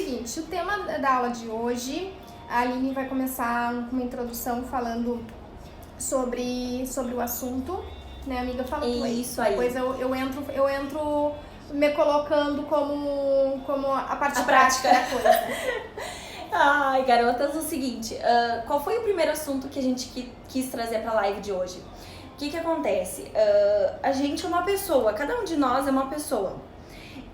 seguinte, o tema da aula de hoje, a Aline vai começar com uma introdução falando sobre o assunto, né, amiga? Fala tu aí. Isso aí. Depois eu entro me colocando como a parte prática da coisa. Ai, garotas, o seguinte, qual foi o primeiro assunto que a gente quis trazer pra live de hoje? O que acontece? A gente é uma pessoa, cada um de nós é uma pessoa.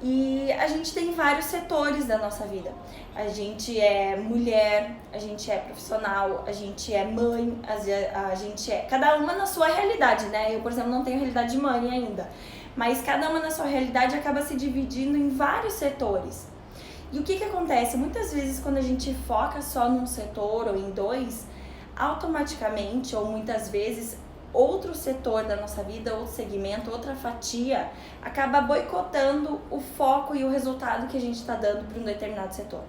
E a gente tem vários setores da nossa vida. A gente é mulher, a gente é profissional, a gente é mãe, a gente é... Cada uma na sua realidade, né? Eu, por exemplo, não tenho realidade de mãe ainda. Mas cada uma na sua realidade acaba se dividindo em vários setores. E o que acontece? Muitas vezes quando a gente foca só num setor ou em dois, automaticamente, ou muitas vezes, outro setor da nossa vida, outro segmento, outra fatia, acaba boicotando o foco e o resultado que a gente está dando para um determinado setor.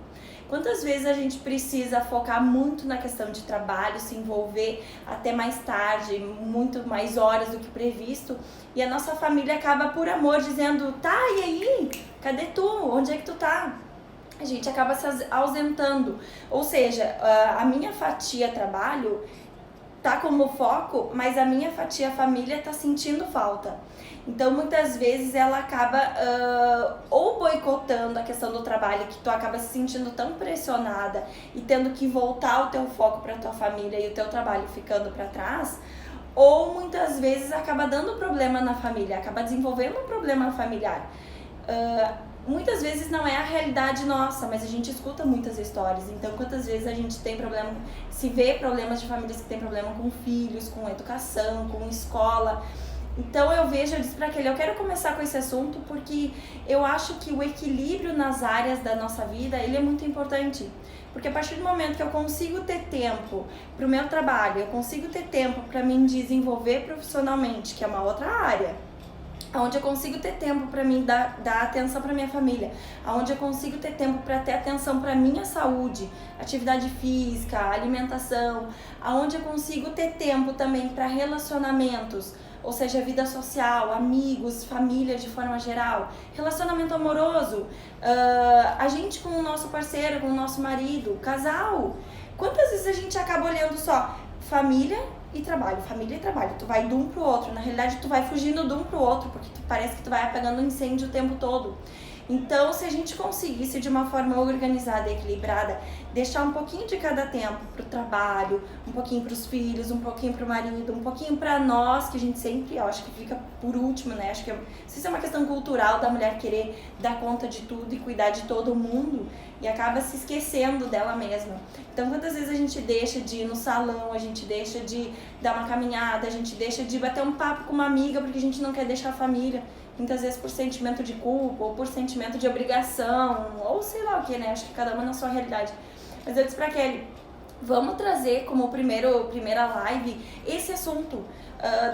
Quantas vezes a gente precisa focar muito na questão de trabalho, se envolver até mais tarde, muito mais horas do que previsto, e a nossa família acaba por amor dizendo, tá, e aí? Cadê tu? Onde é que tu tá? A gente acaba se ausentando. Ou seja, a minha fatia trabalho tá como foco, mas a minha fatia família tá sentindo falta. Então, muitas vezes ela acaba ou boicotando a questão do trabalho, que tu acaba se sentindo tão pressionada e tendo que voltar o teu foco para tua família e o teu trabalho ficando para trás, ou muitas vezes acaba dando problema na família, acaba desenvolvendo um problema familiar. Muitas vezes não é a realidade nossa, mas a gente escuta muitas histórias. Então, quantas vezes a gente tem problema, se vê problemas de famílias que tem problema com filhos, com educação, com escola. Então, eu disse para aquele, eu quero começar com esse assunto porque eu acho que o equilíbrio nas áreas da nossa vida, ele é muito importante. Porque a partir do momento que eu consigo ter tempo para o meu trabalho, eu consigo ter tempo para me desenvolver profissionalmente, que é uma outra área, onde eu consigo ter tempo para mim dar atenção para minha família, onde eu consigo ter tempo para ter atenção para minha saúde, atividade física, alimentação, onde eu consigo ter tempo também para relacionamentos, ou seja, vida social, amigos, família de forma geral, relacionamento amoroso, a gente com o nosso parceiro, com o nosso marido, casal. Quantas vezes a gente acaba olhando só família e trabalho, família e trabalho, tu vai de um pro outro, na realidade tu vai fugindo de um pro outro, porque parece que tu vai apagando um incêndio o tempo todo. Então, se a gente conseguisse de uma forma organizada e equilibrada, deixar um pouquinho de cada tempo pro trabalho, um pouquinho pros filhos, um pouquinho pro marido, um pouquinho pra nós, que a gente sempre, eu acho que fica por último, né? Acho que isso é uma questão cultural da mulher querer dar conta de tudo e cuidar de todo mundo e acaba se esquecendo dela mesma. Então, quantas vezes a gente deixa de ir no salão, a gente deixa de dar uma caminhada, a gente deixa de bater um papo com uma amiga porque a gente não quer deixar a família. Muitas vezes por sentimento de culpa, ou por sentimento de obrigação, ou sei lá o que, né? Acho que cada uma na sua realidade. Mas eu disse pra Kelly, vamos trazer como primeira live esse assunto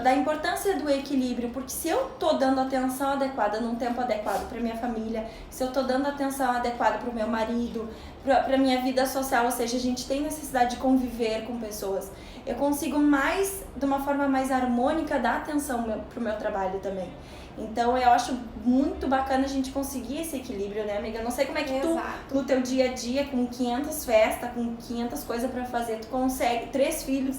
da importância do equilíbrio, porque se eu tô dando atenção adequada num tempo adequado pra minha família, se eu tô dando atenção adequada pro meu marido, pra minha vida social, ou seja, a gente tem necessidade de conviver com pessoas, eu consigo de uma forma mais harmônica dar atenção pro meu trabalho também. Então, eu acho muito bacana a gente conseguir esse equilíbrio, né, amiga? Eu não sei como é que tu, no teu dia a dia, com 500 festas, com 500 coisas pra fazer, tu consegue, 3 filhos,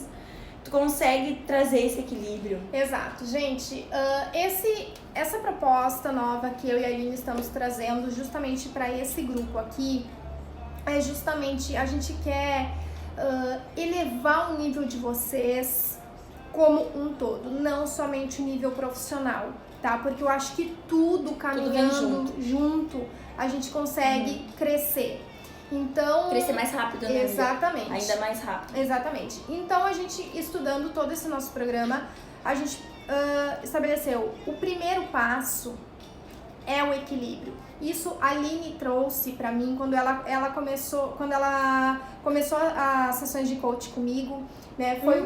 tu consegue trazer esse equilíbrio. Exato. Gente, essa proposta nova que eu e a Aline estamos trazendo justamente para esse grupo aqui, é justamente, a gente quer elevar o nível de vocês como um todo, não somente o nível profissional. Tá? Porque eu acho que tudo caminhando junto, a gente consegue crescer. Então, crescer mais rápido, né? Exatamente. Ainda mais rápido. Exatamente. Então, a gente, estudando todo esse nosso programa, a gente estabeleceu o primeiro passo é o equilíbrio. Isso a Aline trouxe pra mim quando ela começou as sessões de coach comigo, né? Foi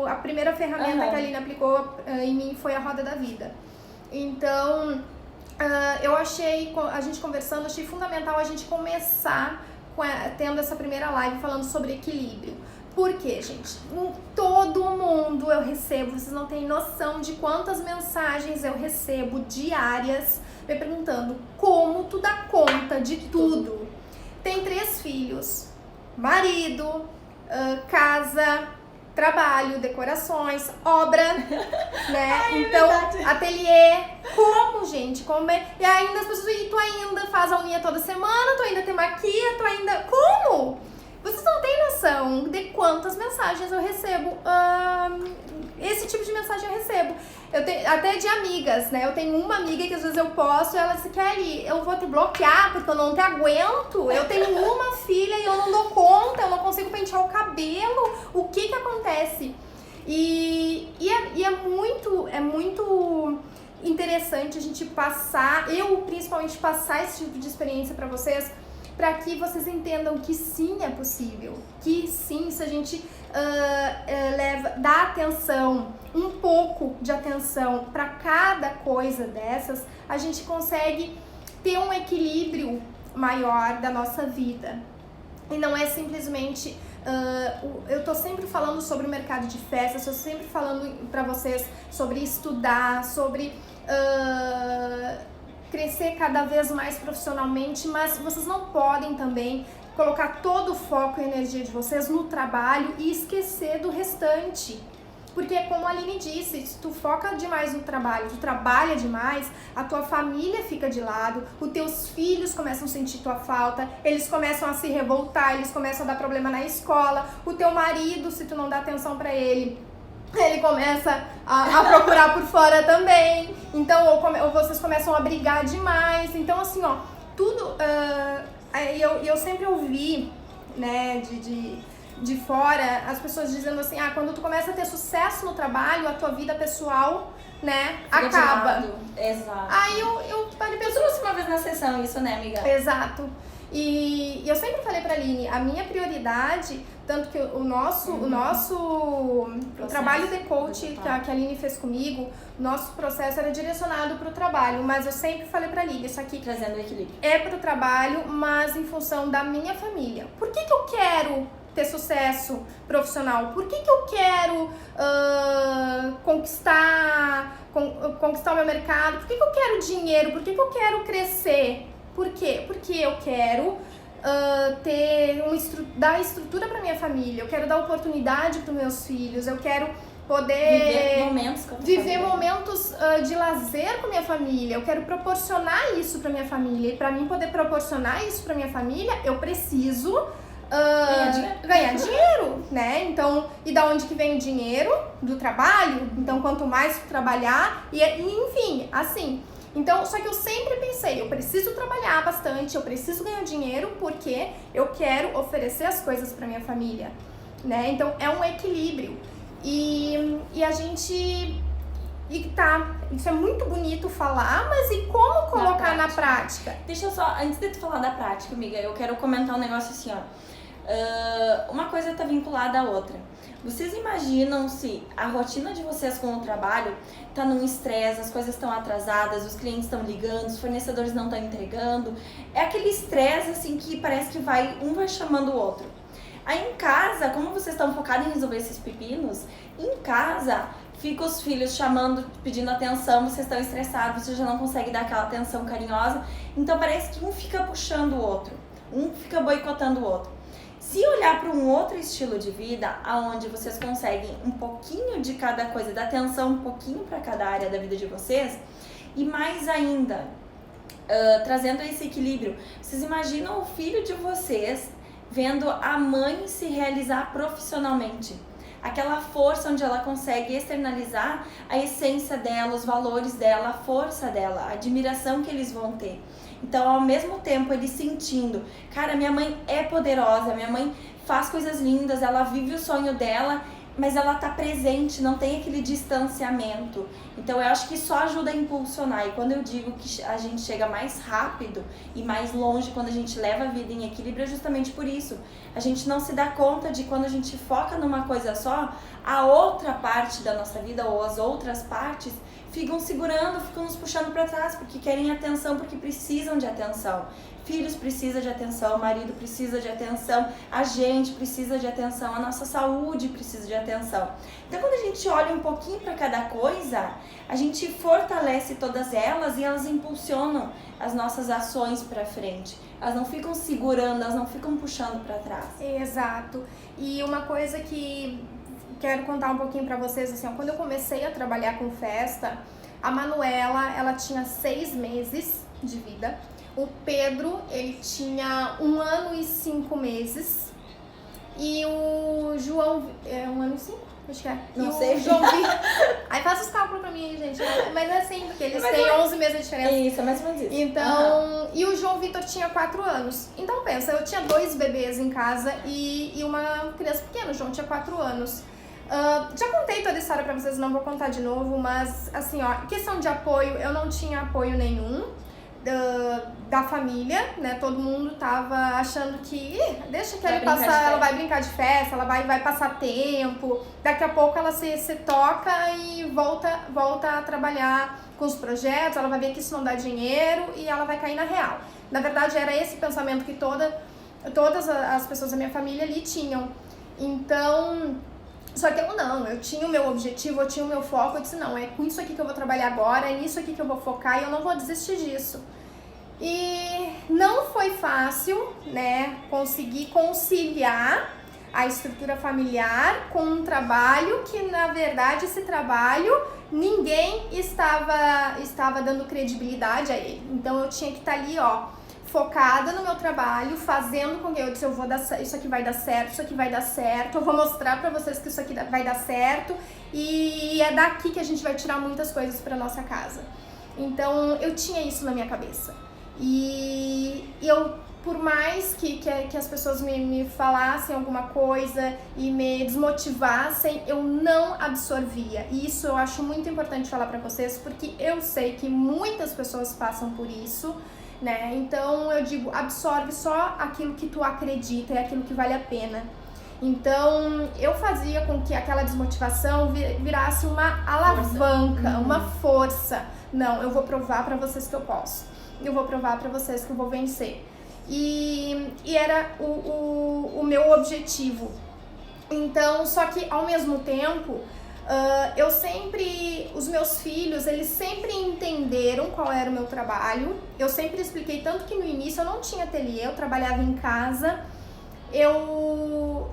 a primeira ferramenta que a Aline aplicou em mim foi a Roda da Vida. Então, eu achei, a gente conversando, achei fundamental a gente começar tendo essa primeira live falando sobre equilíbrio. Por quê, gente? Em todo mundo eu recebo, vocês não têm noção de quantas mensagens eu recebo diárias me perguntando como tu dá conta de tudo. tem 3 filhos, marido, casa, trabalho, decorações, obra, né? Ai, então, verdade. ateliê, como, gente? Como é? E ainda as pessoas, e tu ainda faz a unha toda semana, tu ainda te maquia, tu ainda... Como? Vocês não têm noção de quantas mensagens eu recebo. Esse tipo de mensagem eu recebo. Eu tenho, até de amigas, né? Eu tenho uma amiga que às vezes eu posto e ela diz, Kelly, eu vou te bloquear porque eu não te aguento. Eu tenho uma filha e eu não dou conta, eu não consigo pentear o cabelo. O que acontece? E é muito interessante a gente passar, eu principalmente passar esse tipo de experiência pra vocês, para que vocês entendam que sim é possível, que sim, se a gente dá atenção, um pouco de atenção para cada coisa dessas, a gente consegue ter um equilíbrio maior da nossa vida. E não é simplesmente, eu tô sempre falando sobre o mercado de festas, eu tô sempre falando para vocês sobre estudar, sobre... crescer cada vez mais profissionalmente, mas vocês não podem também colocar todo o foco e energia de vocês no trabalho e esquecer do restante. Porque, como a Aline disse, se tu foca demais no trabalho, tu trabalha demais, a tua família fica de lado, os teus filhos começam a sentir tua falta, eles começam a se revoltar, eles começam a dar problema na escola, o teu marido, se tu não dá atenção pra ele começa a procurar por fora também, então, ou vocês começam a brigar demais, então assim, ó, tudo, eu sempre ouvi, né, de fora, as pessoas dizendo assim, quando tu começa a ter sucesso no trabalho, a tua vida pessoal, né, Fica acaba. Exato. Aí eu parei Eu trouxe uma vez na sessão isso, né, amiga? Exato. E eu sempre falei pra Aline, a minha prioridade, tanto que o trabalho de coach que a Aline fez comigo, nosso processo era direcionado pro trabalho, mas eu sempre falei pra Aline, isso aqui trazendo equilíbrio. É pro trabalho, mas em função da minha família. Por que eu quero ter sucesso profissional? Por que eu quero conquistar o meu mercado? Por que eu quero dinheiro? Por que eu quero crescer? Por quê? Porque eu quero dar estrutura para minha família, eu quero dar oportunidade para os meus filhos, eu quero poder viver momentos de lazer com minha família, eu quero proporcionar isso para minha família. E para mim poder proporcionar isso para minha família, eu preciso ganhar dinheiro, né? Então, e da onde que vem o dinheiro? Do trabalho. Então, quanto mais trabalhar, e enfim, assim. Então, só que eu sempre pensei, eu preciso trabalhar bastante, eu preciso ganhar dinheiro porque eu quero oferecer as coisas para minha família, né? Então, é um equilíbrio. E a gente... isso é muito bonito falar, mas e como colocar na prática? Deixa eu só, antes de tu falar da prática, amiga, eu quero comentar um negócio assim, ó. Uma coisa tá vinculada à outra. Vocês imaginam se a rotina de vocês com o trabalho tá num estresse, as coisas estão atrasadas, os clientes estão ligando, os fornecedores não estão entregando. É aquele estresse assim que parece que um vai chamando o outro. Aí em casa, como vocês estão focados em resolver esses pepinos, em casa fica os filhos chamando, pedindo atenção, vocês estão estressados, você já não consegue dar aquela atenção carinhosa. Então parece que um fica puxando o outro, um fica boicotando o outro. Se olhar para um outro estilo de vida, onde vocês conseguem um pouquinho de cada coisa, dar atenção um pouquinho para cada área da vida de vocês, e mais ainda, trazendo esse equilíbrio, vocês imaginam o filho de vocês vendo a mãe se realizar profissionalmente. Aquela força onde ela consegue externalizar a essência dela, os valores dela, a força dela, a admiração que eles vão ter. Então, ao mesmo tempo, ele sentindo, cara, minha mãe é poderosa, minha mãe faz coisas lindas, ela vive o sonho dela, mas ela tá presente, não tem aquele distanciamento. Então, eu acho que só ajuda a impulsionar. E quando eu digo que a gente chega mais rápido e mais longe quando a gente leva a vida em equilíbrio, é justamente por isso. A gente não se dá conta de quando a gente foca numa coisa só, a outra parte da nossa vida ou as outras partes ficam segurando, ficam nos puxando pra trás, porque querem atenção, porque precisam de atenção. Filhos precisam de atenção, o marido precisa de atenção, a gente precisa de atenção, a nossa saúde precisa de atenção. Então, quando a gente olha um pouquinho para cada coisa, a gente fortalece todas elas e elas impulsionam as nossas ações para frente. Elas não ficam segurando, elas não ficam puxando para trás. Exato. E uma coisa que quero contar um pouquinho para vocês, assim, ó, quando eu comecei a trabalhar com festa, a Manuela, ela tinha 6 meses de vida. O Pedro, ele tinha 1 ano e 5 meses. E o João, 1 ano e 5? Acho que é. Não sei. O João Vitor. Aí faz os cálculos pra mim, gente. Mas é assim, porque eles têm 11 meses de diferença. Isso, é mais ou menos isso. Então, e o João Vitor tinha 4 anos. Então pensa, eu tinha 2 bebês em casa e uma criança pequena. O João tinha 4 anos. Já contei toda a história pra vocês, não vou contar de novo, mas assim, ó, questão de apoio, eu não tinha apoio nenhum da família, né? Todo mundo tava achando que deixa que ela passar, ela vai brincar de festa, ela vai passar tempo, daqui a pouco ela se toca e volta a trabalhar com os projetos, ela vai ver que isso não dá dinheiro e ela vai cair na real. Na verdade, era esse pensamento que todas as pessoas da minha família ali tinham. Então, só que eu tinha o meu objetivo, eu tinha o meu foco, eu disse, não, é com isso aqui que eu vou trabalhar agora, é nisso aqui que eu vou focar e eu não vou desistir disso. E não foi fácil, né, conseguir conciliar a estrutura familiar com um trabalho que, na verdade, esse trabalho, ninguém estava dando credibilidade a ele. Então, eu tinha que estar ali, ó, focada no meu trabalho, fazendo com que eu disse, isso aqui vai dar certo, isso aqui vai dar certo, eu vou mostrar pra vocês que isso aqui vai dar certo e é daqui que a gente vai tirar muitas coisas pra nossa casa. Então, eu tinha isso na minha cabeça. E eu, por mais que as pessoas me falassem alguma coisa e me desmotivassem, eu não absorvia. E isso eu acho muito importante falar pra vocês, porque eu sei que muitas pessoas passam por isso, né? Então eu digo, absorve só aquilo que tu acredita e aquilo que vale a pena. Então eu fazia com que aquela desmotivação virasse uma alavanca, uma força. Não, eu vou provar pra vocês que eu posso. Eu vou provar pra vocês que eu vou vencer. E era o meu objetivo. Então, só que ao mesmo tempo, os meus filhos, eles sempre entenderam qual era o meu trabalho. Eu sempre expliquei, tanto que no início eu não tinha ateliê, eu trabalhava em casa. Eu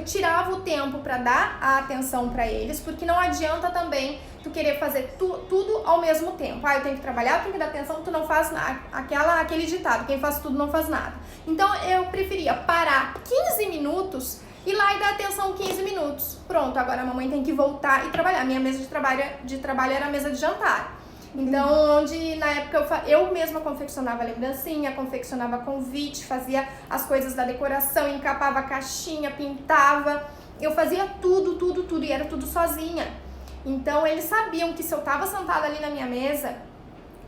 tirava o tempo para dar a atenção para eles, porque não adianta também tu querer fazer tudo ao mesmo tempo. Eu tenho que trabalhar, eu tenho que dar atenção, tu não faz nada. Aquele ditado, quem faz tudo não faz nada. Então eu preferia parar 15 minutos, ir lá e dar atenção 15 minutos. Pronto, agora a mamãe tem que voltar e trabalhar. Minha mesa de trabalho era a mesa de jantar. Então, onde na época eu mesma confeccionava lembrancinha, confeccionava convite, fazia as coisas da decoração, encapava a caixinha, pintava. Eu fazia tudo e era tudo sozinha. Então, eles sabiam que se eu tava sentada ali na minha mesa,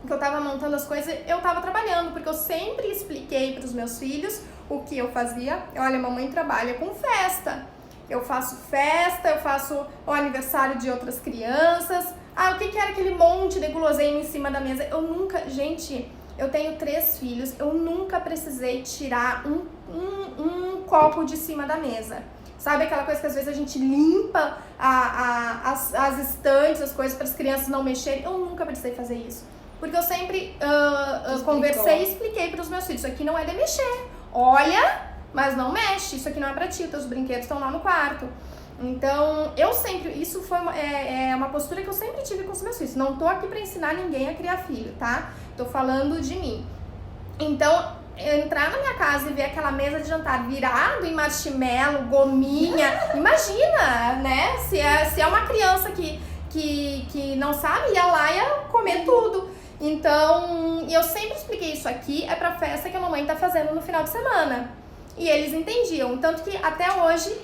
que eu tava montando as coisas, eu tava trabalhando, porque eu sempre expliquei para os meus filhos o que eu fazia. Olha, mamãe trabalha com festa. Eu faço festa, eu faço o aniversário de outras crianças. O que era aquele monte de guloseima em cima da mesa? Gente, eu tenho 3 filhos, eu nunca precisei tirar um copo de cima da mesa. Sabe aquela coisa que às vezes a gente limpa as estantes, as coisas para as crianças não mexerem? Eu nunca precisei fazer isso. Porque eu sempre conversei e expliquei para os meus filhos, isso aqui não é de mexer. Olha, mas não mexe, isso aqui não é para ti, os teus brinquedos estão lá no quarto. Então, isso foi uma postura que eu sempre tive com os meus filhos. Não tô aqui para ensinar ninguém a criar filho, tá? Tô falando de mim. Então, entrar na minha casa e ver aquela mesa de jantar virado em marshmallow, gominha, imagina, né? Se é uma criança que não sabe, ia lá e ia comer tudo. Então, eu sempre expliquei isso aqui, é pra festa que a mamãe tá fazendo no final de semana. E eles entendiam, tanto que até hoje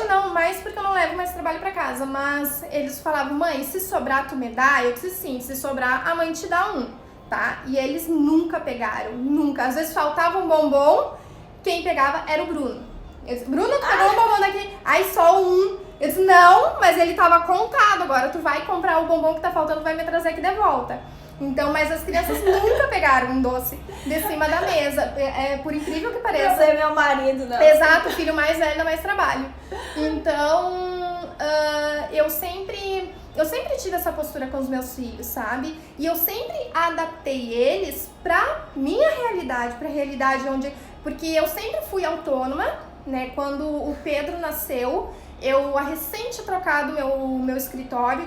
não mais porque eu não levo mais trabalho pra casa, mas eles falavam, mãe, se sobrar tu me dá? Eu disse sim, se sobrar a mãe te dá um, tá? E eles nunca pegaram, nunca. Às vezes faltava um bombom, quem pegava era o Bruno. Eu disse, Bruno, tu pegou um bombom daqui? Aí só um Eu disse, não, mas ele tava contado, agora tu vai comprar o bombom que tá faltando, vai me trazer aqui de volta. Então, mas as crianças nunca pegaram um doce de cima da mesa, por incrível que pareça. Você é meu marido, não. Exato, o filho mais velho dá mais trabalho. Então, eu sempre tive essa postura com os meus filhos, sabe? E eu sempre adaptei eles pra minha realidade, pra realidade onde... Porque eu sempre fui autônoma, né? Quando o Pedro nasceu, eu recém tinha trocado meu escritório,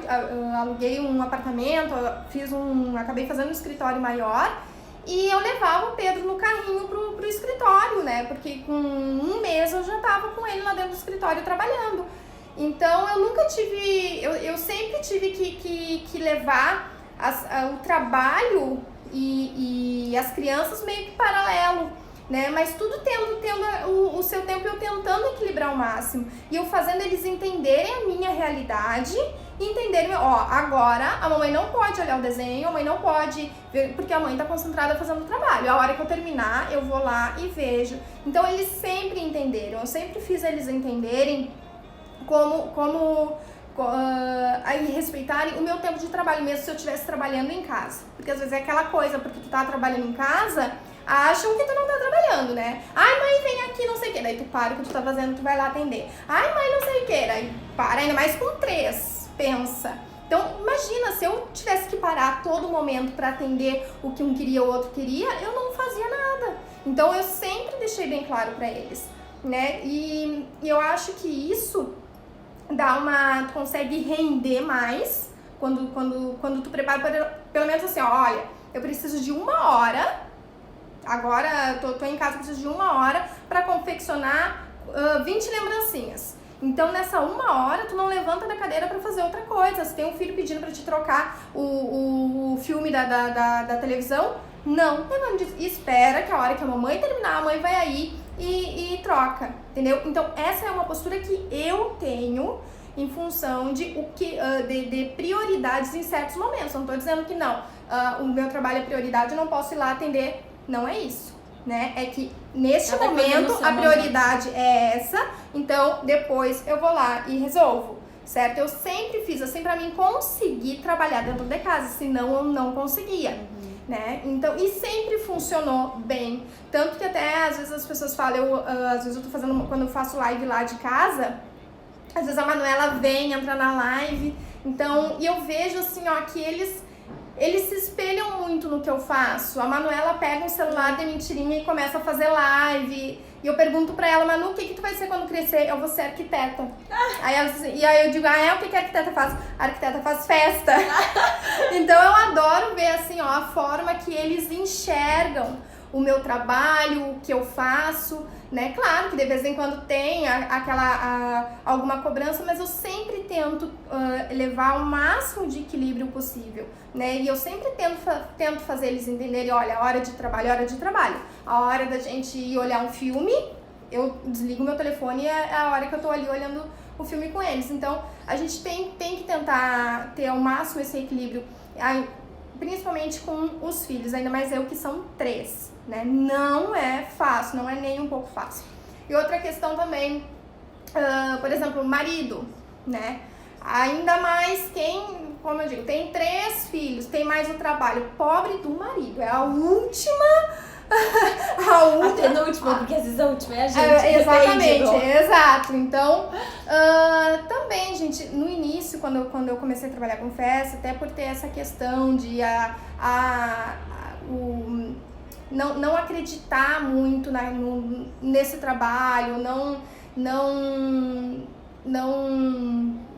aluguei um apartamento, acabei fazendo um escritório maior e eu levava o Pedro no carrinho pro escritório, né? Porque com um mês eu já tava com ele lá dentro do escritório trabalhando. Então eu nunca tive, eu sempre tive que levar o trabalho e as crianças meio que paralelo, né? Mas tudo tendo o seu tempo, eu tentando equilibrar ao máximo. E eu fazendo eles entenderem a minha realidade e entenderem, agora a mamãe não pode olhar o desenho, a mãe não pode ver, porque a mãe tá concentrada fazendo o trabalho. A hora que eu terminar, eu vou lá e vejo. Então eles sempre entenderam, eu sempre fiz eles entenderem aí respeitarem o meu tempo de trabalho, mesmo se eu estivesse trabalhando em casa. Porque às vezes é aquela coisa, porque tu tá trabalhando em casa, acham que tu não tá trabalhando, né? Ai, mãe, vem aqui, não sei o que. Daí tu para o que tu tá fazendo, tu vai lá atender. Ai, mãe, não sei o que. Daí para, ainda mais com 3, pensa. Então, imagina, se eu tivesse que parar a todo momento pra atender o que um queria, o outro queria, eu não fazia nada. Então, eu sempre deixei bem claro pra eles, né? E eu acho que isso tu consegue render mais quando tu prepara, pelo menos assim, olha, eu preciso de 1 hora, agora tô em casa, preciso de 1 hora para confeccionar 20 lembrancinhas. Então nessa 1 hora tu não levanta da cadeira para fazer outra coisa. Se tem um filho pedindo para te trocar o filme da televisão, não, espera que a hora que a mamãe terminar, a mãe vai aí e troca, entendeu? Então essa é uma postura que eu tenho em função de prioridades em certos momentos. Não tô dizendo que não, o meu trabalho é prioridade, eu não posso ir lá atender, não é isso, né? É que neste momento a prioridade é essa, então depois eu vou lá e resolvo, certo? Eu sempre fiz assim pra mim conseguir trabalhar dentro de casa, senão eu não conseguia. Né? Então, e sempre funcionou bem. Tanto que até às vezes as pessoas falam, às vezes eu tô fazendo, quando eu faço live lá de casa, às vezes a Manuela vem, entra na live, então, e eu vejo assim, ó, que eles se espelham muito no que eu faço. A Manuela pega um celular de mentirinha e começa a fazer live. E eu pergunto pra ela, Manu, o que tu vai ser quando crescer? Eu vou ser arquiteta. Aí eu digo, o que a arquiteta faz? A arquiteta faz festa. Então eu adoro ver assim, ó, a forma que eles enxergam o meu trabalho, o que eu faço, né? Claro que de vez em quando tem alguma cobrança, mas eu sempre tento levar o máximo de equilíbrio possível, né? E eu sempre tento fazer eles entenderem, olha, hora de trabalho, hora de trabalho. A hora da gente ir olhar um filme, eu desligo meu telefone e é a hora que eu tô ali olhando o filme com eles. Então, a gente tem que tentar ter ao máximo esse equilíbrio, principalmente com os filhos, ainda mais eu que são 3, né? Não é fácil, não é nem um pouco fácil. E outra questão também, por exemplo, o marido, né? Ainda mais como eu digo, tem 3 filhos, tem mais o trabalho. Pobre do marido, é a última... A penúltima, porque às vezes a última é a gente. Exatamente, exato. Então, também, gente, no início, quando eu comecei a trabalhar com festa, até por ter essa questão de não acreditar muito nesse trabalho, não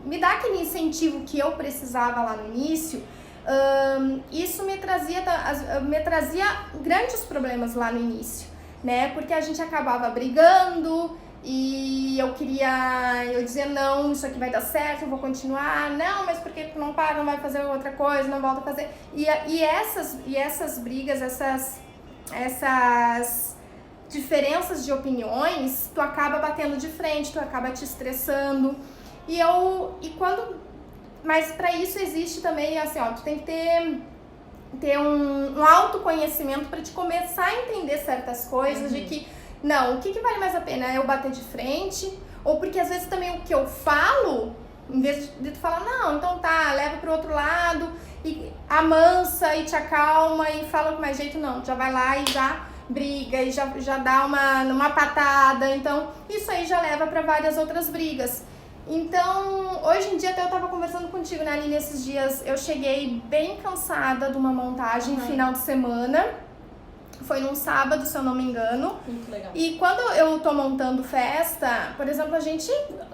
me dar aquele incentivo que eu precisava lá no início, isso me trazia grandes problemas lá no início, né? Porque a gente acabava brigando e eu dizia, não, isso aqui vai dar certo, eu vou continuar, não, mas por que tu não para, não vai fazer outra coisa, não volta a fazer? E essas brigas, essas diferenças de opiniões, tu acaba batendo de frente, tu acaba te estressando. Mas para isso existe também, assim, ó, tu tem que ter um autoconhecimento para te começar a entender certas coisas, de que, não, o que vale mais a pena? É eu bater de frente Ou porque às vezes também o que eu falo, em vez de tu falar, não, então tá, leva pro outro lado, e amansa e te acalma e fala com mais jeito, não, já vai lá e já briga e já dá uma patada, então isso aí já leva para várias outras brigas. Então, hoje em dia, até eu tava conversando contigo, né, Aline, esses dias eu cheguei bem cansada de uma montagem final de semana, foi num sábado, se eu não me engano. Muito legal. E quando eu tô montando festa, por exemplo, a gente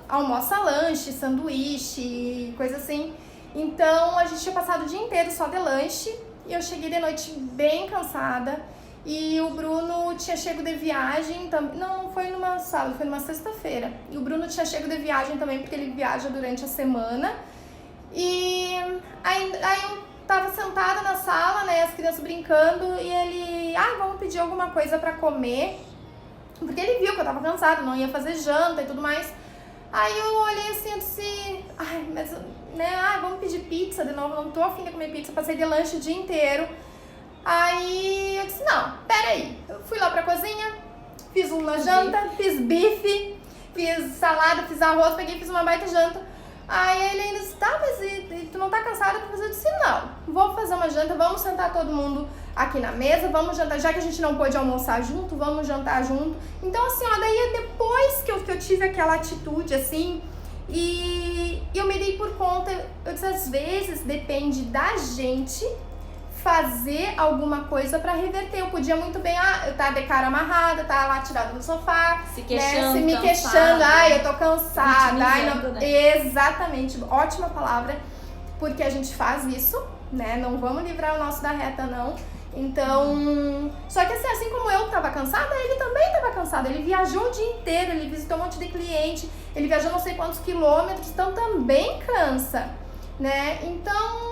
almoça lanche, sanduíche, coisa assim. Então, a gente tinha passado o dia inteiro só de lanche e eu cheguei de noite bem cansada. E o Bruno tinha chego de viagem também. Não, foi numa sábado, foi numa sexta-feira. E o Bruno tinha chego de viagem também, porque ele viaja durante a semana. E aí eu tava sentada na sala, né, as crianças brincando, e ele, vamos pedir alguma coisa pra comer. Porque ele viu que eu tava cansada, não ia fazer janta e tudo mais. Aí eu olhei assim e disse, mas, né, vamos pedir pizza de novo, não tô afim de comer pizza, passei de lanche o dia inteiro. Aí eu disse, não, peraí, eu fui lá pra cozinha, fiz uma janta, fiz bife, fiz salada, fiz arroz, peguei e fiz uma baita janta. Aí ele ainda disse, tá, mas e tu não tá cansada pra fazer? Eu disse, não, vou fazer uma janta, vamos sentar todo mundo aqui na mesa, vamos jantar, já que a gente não pôde almoçar junto, vamos jantar junto. Então assim, daí depois que eu tive aquela atitude assim, e eu me dei por conta, eu disse, às vezes depende da gente fazer alguma coisa pra reverter. Eu podia muito bem, eu tá de cara amarrada, tá lá tirada no sofá, se queixando, né? Se me queixando, eu tô cansada, não... Né? Exatamente, ótima palavra, porque a gente faz isso, né? Não vamos livrar o nosso da reta, não. Então, só que assim como eu tava cansada, ele também tava cansado. Ele viajou o dia inteiro, ele visitou um monte de cliente, ele viajou não sei quantos quilômetros, então também cansa, né? Então,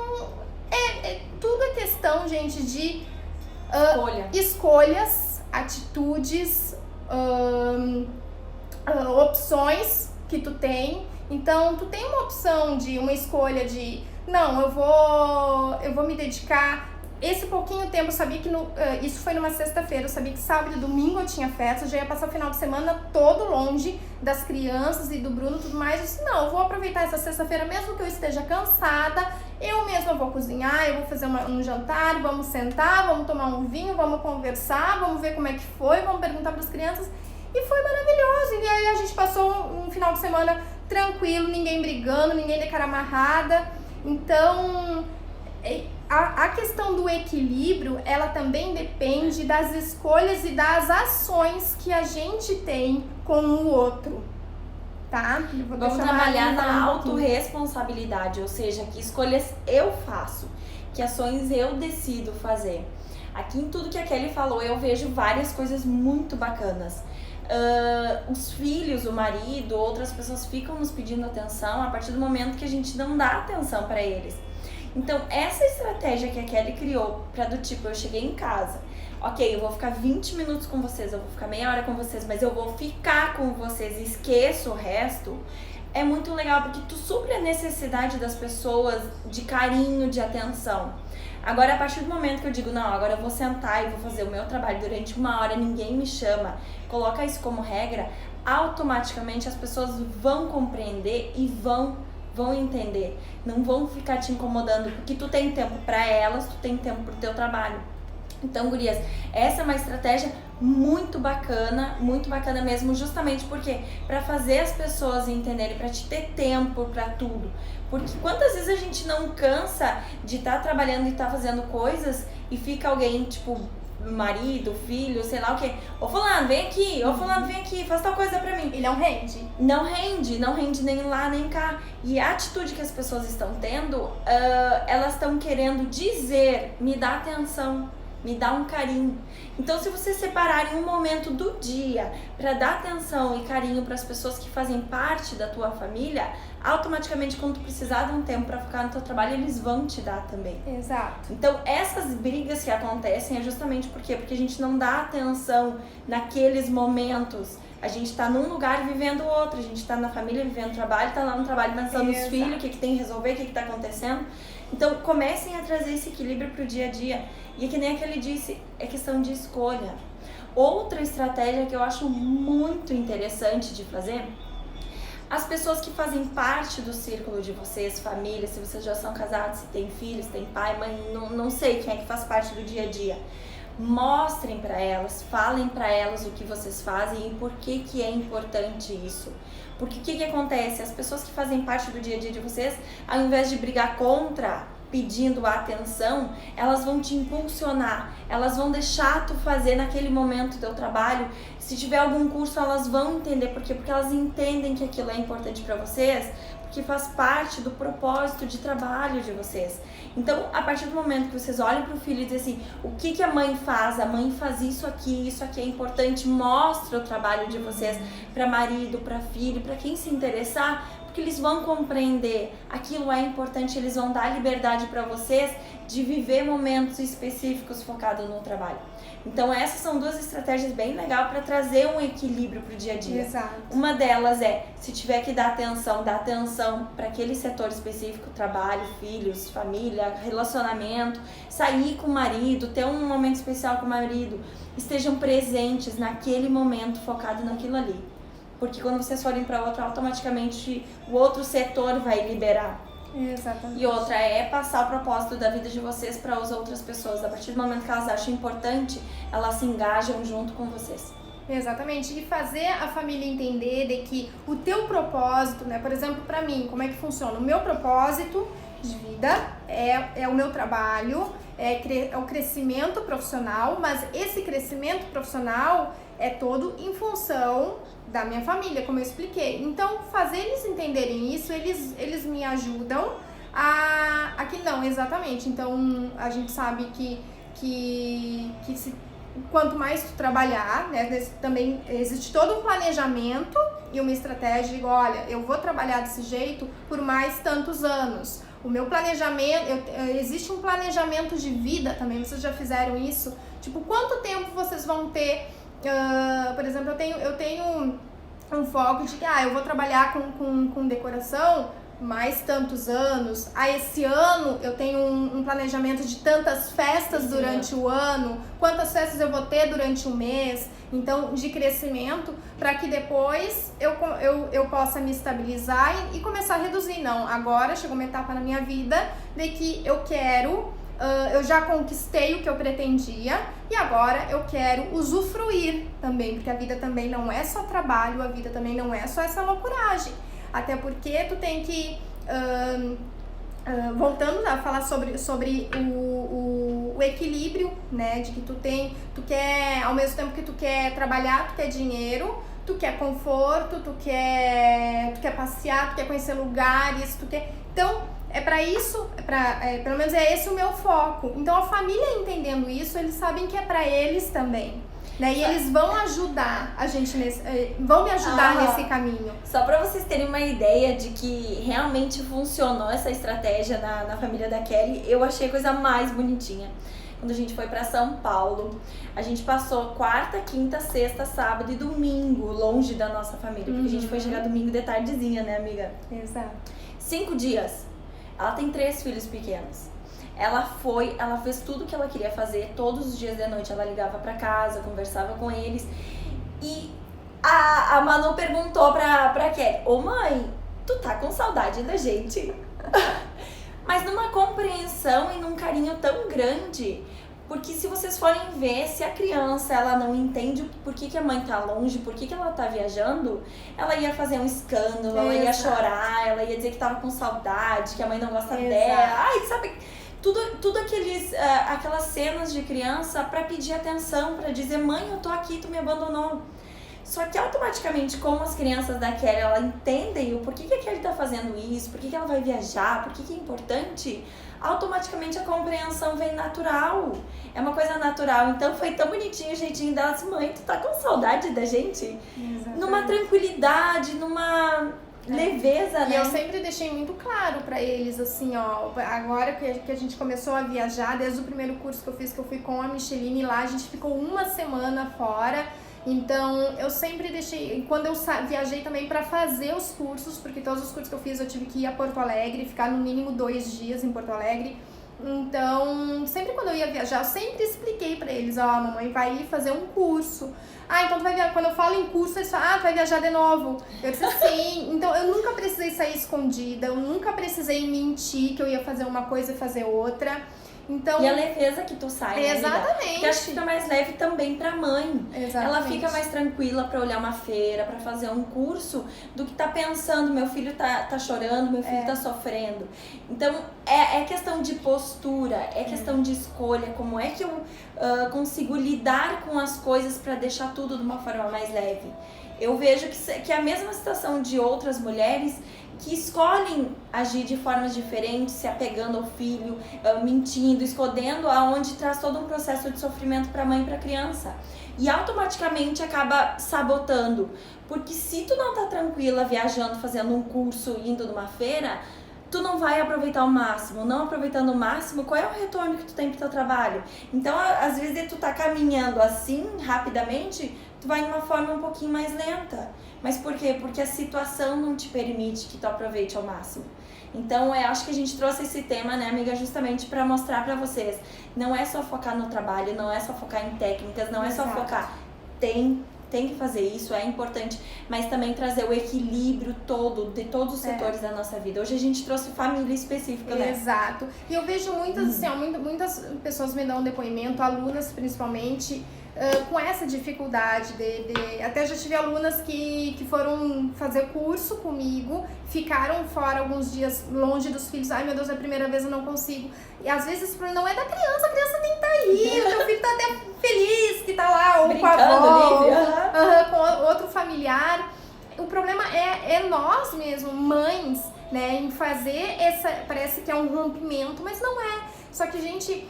tudo é questão, gente, de escolhas, atitudes, opções que tu tem. Então, tu tem uma opção de uma escolha de, não, eu vou me dedicar esse pouquinho tempo. Eu sabia que isso foi numa sexta-feira, eu sabia que sábado e domingo eu tinha festa, eu já ia passar o final de semana todo longe das crianças e do Bruno e tudo mais. Eu disse, não, eu vou aproveitar essa sexta-feira, mesmo que eu esteja cansada, eu mesma vou cozinhar, eu vou fazer um jantar, vamos sentar, vamos tomar um vinho, vamos conversar, vamos ver como é que foi, vamos perguntar para as crianças. E foi maravilhoso, e aí a gente passou um final de semana tranquilo, ninguém brigando, ninguém de cara amarrada. Então, a questão do equilíbrio, ela também depende das escolhas e das ações que a gente tem com o outro, tá? Vamos trabalhar na autorresponsabilidade, ou seja, que escolhas eu faço, que ações eu decido fazer. Aqui em tudo que a Kelly falou, eu vejo várias coisas muito bacanas. Os filhos, o marido, outras pessoas ficam nos pedindo atenção a partir do momento que a gente não dá atenção para eles. Então, essa estratégia que a Kelly criou pra do tipo, eu cheguei em casa, ok, eu vou ficar 20 minutos com vocês, eu vou ficar meia hora com vocês, mas eu vou ficar com vocês e esqueço o resto, é muito legal, porque tu supre a necessidade das pessoas de carinho, de atenção. Agora, a partir do momento que eu digo, não, agora eu vou sentar e vou fazer o meu trabalho durante uma hora, ninguém me chama, coloca isso como regra, automaticamente as pessoas vão compreender e vão entender, não vão ficar te incomodando, porque tu tem tempo pra elas, tu tem tempo pro teu trabalho. Então, gurias, essa é uma estratégia muito bacana mesmo, justamente porque para fazer as pessoas entenderem, para te ter tempo pra tudo. Porque quantas vezes a gente não cansa de estar trabalhando e estar fazendo coisas e fica alguém, tipo, marido, filho, sei lá o que, ô fulano, vem aqui, ô fulano, vem aqui, faz tal coisa pra mim. E não rende. Não rende nem lá, nem cá. E a atitude que as pessoas estão tendo, elas estão querendo dizer, me dá atenção, me dá um carinho. Então, se vocês separarem um momento do dia para dar atenção e carinho para as pessoas que fazem parte da tua família, automaticamente, quando tu precisar de um tempo para ficar no teu trabalho, eles vão te dar também. Exato. Então, essas brigas que acontecem é justamente porque a gente não dá atenção naqueles momentos. A gente tá num lugar vivendo outro, a gente tá na família vivendo trabalho, tá lá no trabalho pensando nos filhos, o que tem que resolver, o que tá acontecendo. Então, comecem a trazer esse equilíbrio pro dia a dia. E que nem aquele disse, é questão de escolha. Outra estratégia que eu acho muito interessante de fazer As pessoas que fazem parte do círculo de vocês, família, se vocês já são casados, se tem filhos, tem pai, mãe, não sei quem é que faz parte do dia a dia. Mostrem para elas, falem para elas o que vocês fazem e por que é importante isso. Porque o que acontece? As pessoas que fazem parte do dia a dia de vocês, ao invés de brigar contra, pedindo a atenção, elas vão te impulsionar, elas vão deixar tu fazer naquele momento do teu trabalho. Se tiver algum curso, elas vão entender por quê? Porque elas entendem que aquilo é importante para vocês, porque faz parte do propósito de trabalho de vocês. Então, a partir do momento que vocês olham para o filho e dizem assim, o que a mãe faz? A mãe faz isso aqui é importante, mostra o trabalho de vocês para marido, para filho, para quem se interessar, porque eles vão compreender, aquilo é importante, eles vão dar liberdade para vocês de viver momentos específicos focados no trabalho. Então essas são duas estratégias bem legais para trazer um equilíbrio pro dia a dia. Exato. Uma delas é, se tiver que dar atenção para aquele setor específico, trabalho, filhos, família, relacionamento, sair com o marido, ter um momento especial com o marido, estejam presentes naquele momento focado naquilo ali. Porque quando vocês forem para outro, automaticamente o outro setor vai liberar. Exatamente. E outra é passar o propósito da vida de vocês para as outras pessoas. A partir do momento que elas acham importante, elas se engajam junto com vocês. Exatamente, e fazer a família entender de que o teu propósito, né, por exemplo, para mim, como é que funciona? O meu propósito de vida é o meu trabalho, é o crescimento profissional, mas esse crescimento profissional é todo em função da minha família, como eu expliquei. Então, fazer eles entenderem isso, eles me ajudam a que não, exatamente. Então, a gente sabe que quanto mais tu trabalhar, né, também existe todo um planejamento e uma estratégia, digo, olha, eu vou trabalhar desse jeito por mais tantos anos. O meu planejamento, existe um planejamento de vida também, vocês já fizeram isso? Tipo, quanto tempo vocês vão ter, por exemplo, eu tenho um foco de que, eu vou trabalhar com decoração mais tantos anos, esse ano eu tenho um planejamento de tantas festas durante o ano, quantas festas eu vou ter durante o mês, então de crescimento, para que depois eu possa me estabilizar e começar a reduzir. Não, agora chegou uma etapa na minha vida de que eu quero, eu já conquistei o que eu pretendia e agora eu quero usufruir também, porque a vida também não é só trabalho, a vida também não é só essa loucuragem. Até porque tu tem que, voltando a falar sobre o equilíbrio, né, de que tu quer, ao mesmo tempo que tu quer trabalhar, tu quer dinheiro, tu quer conforto, tu quer passear, tu quer conhecer lugares, então, pelo menos é esse o meu foco. Então, a família entendendo isso, eles sabem que é pra eles também. Né? E eles vão ajudar a gente vão me ajudar nesse caminho. Só pra vocês terem uma ideia de que realmente funcionou essa estratégia na família da Kelly, eu achei a coisa mais bonitinha. Quando a gente foi pra São Paulo, a gente passou quarta, quinta, sexta, sábado e domingo longe da nossa família. Porque a gente foi chegar domingo de tardezinha, né, amiga? Exato. 5 dias. Ela tem 3 filhos pequenos. Ela fez tudo que ela queria fazer, todos os dias de noite ela ligava pra casa, conversava com eles. E a Manu perguntou pra Kelly, ô mãe, tu tá com saudade da gente? Mas numa compreensão e num carinho tão grande, porque se vocês forem ver, se a criança ela não entende por que a mãe tá longe, por que ela tá viajando, ela ia fazer um escândalo, ela ia chorar, ela ia dizer que tava com saudade, que a mãe não gosta dela. Ai, sabe... Tudo aquelas cenas de criança pra pedir atenção, pra dizer, mãe, eu tô aqui, tu me abandonou. Só que automaticamente, como as crianças da Kelly, ela entendem o porquê que a Kelly tá fazendo isso, por que ela vai viajar, por que é importante, automaticamente a compreensão vem natural. É uma coisa natural. Então foi tão bonitinho o jeitinho dela, assim, mãe, tu tá com saudade da gente? Exatamente. Numa tranquilidade, numa... leveza, né? E eu sempre deixei muito claro pra eles, assim, ó, agora que a gente começou a viajar, desde o primeiro curso que eu fiz, que eu fui com a Micheline lá, a gente ficou uma semana fora, então eu sempre deixei, quando eu viajei também pra fazer os cursos, porque todos os cursos que eu fiz eu tive que ir a Porto Alegre, ficar no mínimo 2 dias em Porto Alegre, Então, sempre quando eu ia viajar, eu sempre expliquei pra eles, ó, a mamãe vai ir fazer um curso. Ah, então tu vai viajar. Quando eu falo em curso, eles falam, tu vai viajar de novo. Eu disse sim. Então, eu nunca precisei sair escondida, eu nunca precisei mentir que eu ia fazer uma coisa e fazer outra. Então, e a leveza que tu sai, né, exatamente. Porque acho que fica mais leve também pra mãe. Exatamente. Ela fica mais tranquila pra olhar uma feira, pra fazer um curso, do que tá pensando, meu filho tá chorando, meu filho tá sofrendo. Então, é questão de postura, é questão de escolha, como é que eu consigo lidar com as coisas pra deixar tudo de uma forma mais leve. Eu vejo que é a mesma situação de outras mulheres que escolhem agir de formas diferentes, se apegando ao filho, mentindo, escondendo, aonde traz todo um processo de sofrimento para a mãe e para a criança. E automaticamente acaba sabotando. Porque se tu não tá tranquila viajando, fazendo um curso, indo numa feira, tu não vai aproveitar o máximo. Não aproveitando o máximo, qual é o retorno que tu tem pro teu trabalho? Então, às vezes, tu tá caminhando assim, rapidamente, tu vai de uma forma um pouquinho mais lenta. Mas por quê? Porque a situação não te permite que tu aproveite ao máximo. Então, eu acho que a gente trouxe esse tema, né, amiga, justamente para mostrar para vocês. Não é só focar no trabalho, não é só focar em técnicas, não é só focar. Tem que fazer isso, é importante, mas também trazer o equilíbrio todo, de todos os setores da nossa vida. Hoje a gente trouxe família específica, né? Exato. E eu vejo muitas, assim, ó, muitas pessoas me dão depoimento, alunas principalmente, com essa dificuldade até já tive alunas que foram fazer curso comigo, ficaram fora alguns dias longe dos filhos. Ai, meu Deus, é a primeira vez, eu não consigo. E às vezes o problema não é da criança, a criança nem tá aí, o teu filho tá até feliz que tá lá, ou brincando, com a avó, ali, com outro familiar. O problema é nós mesmo, mães, né, em fazer parece que é um rompimento, mas não é. Só que, gente,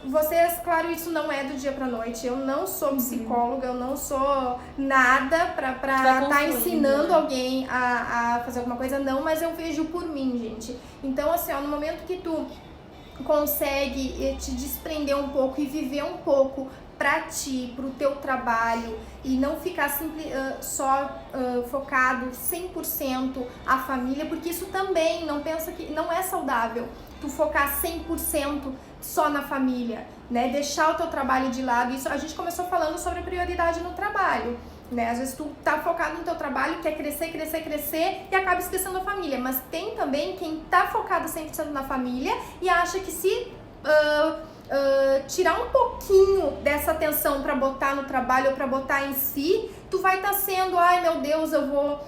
vocês, claro, isso não é do dia pra noite. Eu não sou psicóloga, eu não sou nada pra tá ensinando alguém a fazer alguma coisa, não, mas eu vejo por mim, gente. Então, assim, ó, no momento que tu consegue te desprender um pouco e viver um pouco pra ti, pro teu trabalho, e não ficar só focado 100% a família, porque isso também, não pensa que não é saudável tu focar 100% só na família, né? Deixar o teu trabalho de lado. Isso a gente começou falando sobre prioridade no trabalho, né? Às vezes tu tá focado no teu trabalho, quer crescer e acaba esquecendo a família, mas tem também quem tá focado 100% na família e acha que se tirar um pouquinho dessa atenção pra botar no trabalho ou pra botar em si, tu vai estar sendo, ai meu Deus, eu vou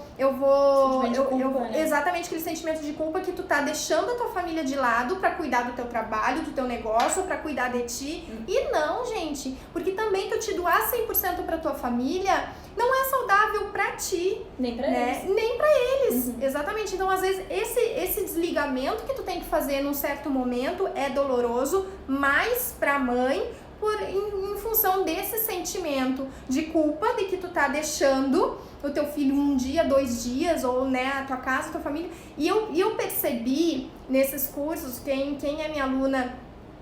exatamente aquele sentimento de culpa que tu tá deixando a tua família de lado pra cuidar do teu trabalho, do teu negócio, pra cuidar de ti. E não, gente, porque também tu te doar 100% pra tua família não é saudável pra ti, nem pra eles. Nem pra eles. Exatamente. Então, às vezes, esse desligamento que tu tem que fazer num certo momento é doloroso, mais pra mãe, em função desse sentimento de culpa de que tu tá deixando o teu filho um dia, 2 dias, ou, né, a tua casa, a tua família. E eu percebi nesses cursos, quem é minha aluna